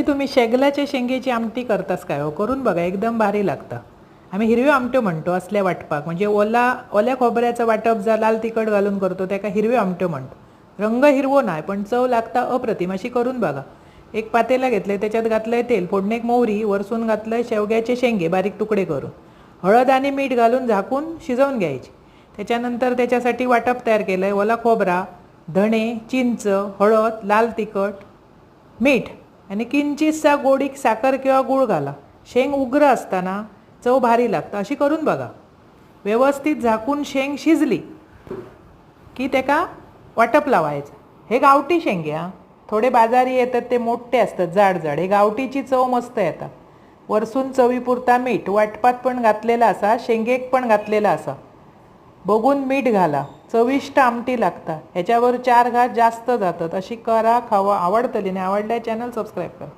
तुम्ही शेगलाच्या शेंगेची आमटी करतास काय हो? करून बघा, एकदम भारी लागतं. आम्ही हिरव्यो आमट्यो म्हणतो असल्या वाटपाक, म्हणजे ओल्या खोबऱ्याचं वाटप जा लाल तिखट घालून करतो त्याका हिरव्यो आमट्यो म्हणतो. रंग हिरवो नाही पण चव लागता अप्रतिम. अशी करून बघा. एक पातेला घेतलंय, त्याच्यात घातलंय तेल, फोडणीक मोहरी, वरसून घातलंय शेवग्याचे शेंगे बारीक तुकडे करून, हळद आणि मीठ घालून झाकून शिजवून घ्यायची. त्याच्यानंतर त्याच्यासाठी वाटप तयार केलंय. ओला खोबरा, धणे, चिंच, हळद, लाल तिखट, मीठ आणि किंचितसा गोडीक साखर किंवा गूळ घाला. शेंग उग्र असताना चव भारी लागतं. अशी करून बघा. व्यवस्थित झाकून शेंग शिजली की त्याका वाटप लावायचं. हे गावठी शेंगे हा, थोडे बाजारी येतात ते मोठे असतात जाड जाड. हे गावठीची चव मस्त येतात. वरसून चवीपुरता मीठ, वाटपात पण घातलेला असा, शेंगेक पण घातलेला असा. बघून मीठ घाला. चविष्ट आमटी लागतात. ह्याच्यावर 4 घास जास्त जातात. अशी करा, खावा, आवडतली. नाही आवडल्या चॅनल सबस्क्राईब करा.